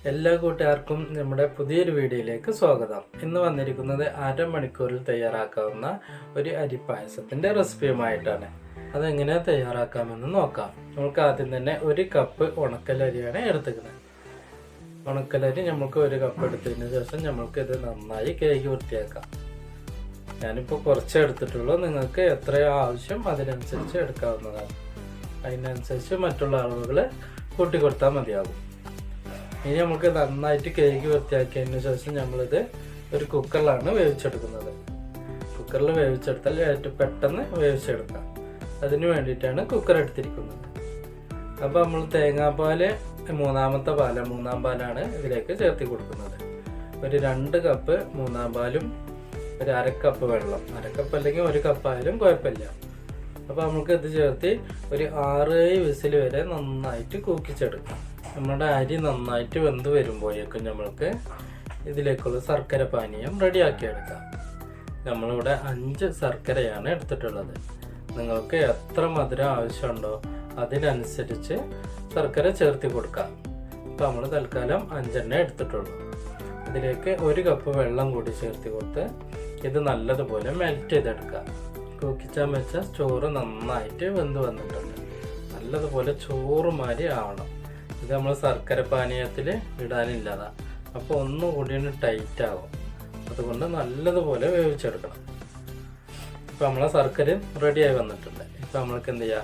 എല്ലാ കൂട്ടുകാർക്കും നമ്മുടെ പുതിയൊരു വീഡിയോയിലേക്ക് സ്വാഗതം. ഇന്ന് വന്നിരിക്കുന്നത് അരമണിക്കൂറിൽ തയ്യാറാക്കാവുന്ന ഒരു അരിപ്പായസത്തിൻ്റെ റെസിപ്പിയുമായിട്ടാണ്. അതെങ്ങനെ തയ്യാറാക്കാമെന്ന് നോക്കാം. നമുക്ക് ആദ്യം തന്നെ 1 കപ്പ് ഉണക്കലരിയാണ് എടുത്തിരിക്കുന്നത്. ഉണക്കലരി നമുക്ക് 1 കപ്പ് എടുത്തതിന് ശേഷം നമുക്ക് ഇത് നന്നായി കഴുകി വൃത്തിയാക്കാം. ഞാനിപ്പോൾ കുറച്ച് എടുത്തിട്ടുള്ളൂ. നിങ്ങൾക്ക് എത്രയോ ആവശ്യം അതിനനുസരിച്ച് എടുക്കാവുന്നതാണ്. അതിനനുസരിച്ച് മറ്റുള്ള അളവുകൾ കൂട്ടിക്കൊടുത്താൽ മതിയാകും. ഇനി നമുക്ക് നന്നായിട്ട് കഴുകി വൃത്തിയാക്കിയതിന് ശേഷം നമ്മളിത് ഒരു കുക്കറിലാണ് വേവിച്ചെടുക്കുന്നത്. കുക്കറിൽ വേവിച്ചെടുത്താൽ ഏറ്റവും പെട്ടെന്ന് വേവിച്ചെടുക്കാം. അതിന് വേണ്ടിയിട്ടാണ് കുക്കർ എടുത്തിരിക്കുന്നത്. അപ്പോൾ നമ്മൾ തേങ്ങാപ്പാൽ മൂന്നാം പാലാണ് ഇതിലേക്ക് ചേർത്തി കൊടുക്കുന്നത്. ഒരു 2 കപ്പ് മൂന്നാം പാലും ഒരു 1/2 കപ്പ് വെള്ളം. 1/2 കപ്പ് അല്ലെങ്കിൽ 1 കപ്പായാലും കുഴപ്പമില്ല. അപ്പോൾ നമുക്ക് ഇത് ചേർത്തി ഒരു 6-7 വിസിൽ വരെ നന്നായിട്ട് കൂക്കിച്ചെടുക്കാം. നമ്മുടെ അരി നന്നായിട്ട് വെന്ത് വരുമ്പോഴേക്കും നമ്മൾക്ക് ഇതിലേക്കുള്ള ശർക്കര പാനീയം റെഡിയാക്കിയെടുക്കാം. നമ്മളിവിടെ 5 ശർക്കരയാണ് എടുത്തിട്ടുള്ളത്. നിങ്ങൾക്ക് എത്ര മധുരം ആവശ്യമുണ്ടോ അതിനനുസരിച്ച് ശർക്കര ചേർത്തി കൊടുക്കാം. അപ്പോൾ നമ്മൾ തൽക്കാലം 5 എടുത്തിട്ടുള്ളൂ. ഇതിലേക്ക് 1 കപ്പ് വെള്ളം കൂടി ചേർത്തി കൊടുത്ത് ഇത് നല്ലതുപോലെ മെൽറ്റ് ചെയ്തെടുക്കാം. കൂക്കിച്ചാൻ വെച്ച ചോറ് നന്നായിട്ട് വെന്ത് വന്നിട്ടുണ്ട്. നല്ലതുപോലെ ചോറ് മാതിരി ആവണം. ഇത് നമ്മൾ ശർക്കര പാനീയത്തിൽ ഇടാനില്ലതാ. അപ്പോൾ ഒന്നുകൂടി ടൈറ്റ് ആകും. അതുകൊണ്ട് നല്ലതുപോലെ വേവിച്ചെടുക്കണം. ഇപ്പോൾ നമ്മളെ ശർക്കര റെഡിയായി വന്നിട്ടുണ്ട്. ഇപ്പോൾ നമ്മൾക്ക് എന്ത് ചെയ്യുക,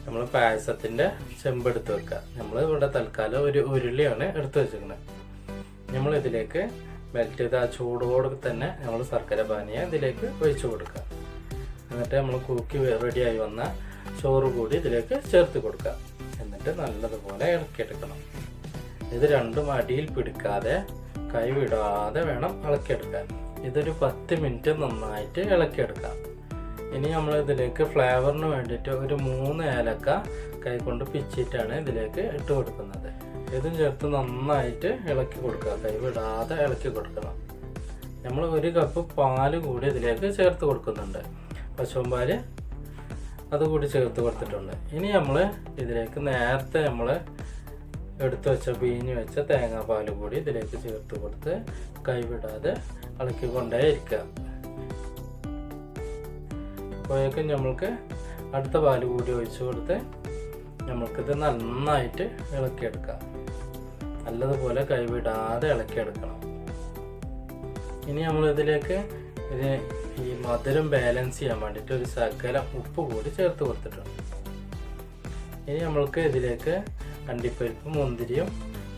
നമ്മൾ പായസത്തിൻ്റെ ചെമ്പെടുത്ത് വെക്കുക. നമ്മൾ ഇവിടെ തൽക്കാലം ഒരു ഉരുളിയാണ് എടുത്ത് വെച്ചിരിക്കുന്നത്. നമ്മളിതിലേക്ക് മെൽറ്റ് ചെയ്ത് ആ ചൂടോടെ തന്നെ നമ്മൾ ശർക്കര പാനീയം ഇതിലേക്ക് ഒഴിച്ചു കൊടുക്കുക. എന്നിട്ട് നമ്മൾ കൂക്കി റെഡിയായി വന്ന ചോറ് കൂടി ഇതിലേക്ക് ചേർത്ത് കൊടുക്കുക. എന്നിട്ട് നല്ലതുപോലെ ഇളക്കിയെടുക്കണം. ഇത് രണ്ടും അടിയിൽ പിടിക്കാതെ കൈവിടാതെ വേണം ഇളക്കിയെടുക്കാൻ. ഇതൊരു 10 മിനിറ്റ് നന്നായിട്ട് ഇളക്കിയെടുക്കാം. ഇനി നമ്മൾ ഇതിലേക്ക് ഫ്ലേവറിന് വേണ്ടിയിട്ട് ഒരു 3 ഏലക്ക കൈകൊണ്ട് പിച്ചിട്ടാണ് ഇതിലേക്ക് ഇട്ട് കൊടുക്കുന്നത്. ഇതും ചേർത്ത് നന്നായിട്ട് ഇളക്കി കൊടുക്കുക. കൈവിടാതെ ഇളക്കി കൊടുക്കണം. നമ്മൾ 1 കപ്പ് പാല് കൂടി ഇതിലേക്ക് ചേർത്ത് കൊടുക്കുന്നുണ്ട്. പശുമ്പാൽ അതുകൂടി ചേർത്ത് കൊടുത്തിട്ടുണ്ട്. ഇനി നമ്മൾ ഇതിലേക്ക് നേരത്തെ നമ്മൾ എടുത്തു വെച്ച പിഴിഞ്ഞ് വെച്ച തേങ്ങാപ്പാൽ കൂടി ഇതിലേക്ക് ചേർത്ത് കൊടുത്ത് കൈവിടാതെ ഇളക്കിക്കൊണ്ടേ ഇരിക്കുക. അപ്പോഴേക്കും നമ്മൾക്ക് അടുത്ത പാൽ കൂടി ഒഴിച്ചു കൊടുത്ത് നമ്മൾക്കിത് നന്നായിട്ട് ഇളക്കിയെടുക്കാം. നല്ലതുപോലെ കൈവിടാതെ ഇളക്കിയെടുക്കണം. ഇനി നമ്മളിതിലേക്ക് ഈ മധുരം ബാലൻസ് ചെയ്യാൻ വേണ്ടിയിട്ട് ഒരു ശകലം ഉപ്പ് കൂടി ചേർത്ത് കൊടുത്തിട്ടുണ്ട്. ഇനി നമ്മൾക്ക് ഇതിലേക്ക് അണ്ടിപ്പരിപ്പും മുന്തിരിയും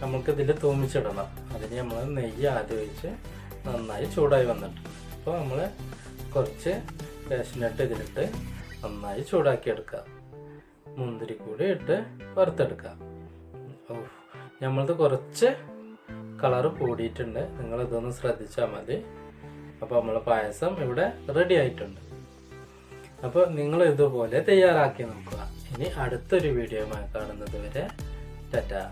നമുക്കിതിൽ തൂമിച്ചിടണം. അതിന് നമ്മൾ നെയ്യ് ആദ്യം ഒഴിച്ച് നന്നായി ചൂടായി വന്നിട്ടുണ്ട്. അപ്പോൾ നമ്മൾ കുറച്ച് കാഷ്നട്ട് ഇതിലിട്ട് നന്നായി ചൂടാക്കിയെടുക്കുക. മുന്തിരി കൂടി ഇട്ട് വറുത്തെടുക്കുക. നമ്മളത് കുറച്ച് കളറ് കൂടിയിട്ടുണ്ട്. നിങ്ങളിതൊന്ന് ശ്രദ്ധിച്ചാൽ മതി. അപ്പോൾ നമ്മളെ പായസം ഇവിടെ റെഡി ആയിട്ടുണ്ട്. അപ്പോൾ നിങ്ങൾ ഇതുപോലെ തയ്യാറാക്കി നോക്കുക. ഇനി അടുത്തൊരു വീഡിയോയുമായി കാണുന്നത് വരെ ടാറ്റാ.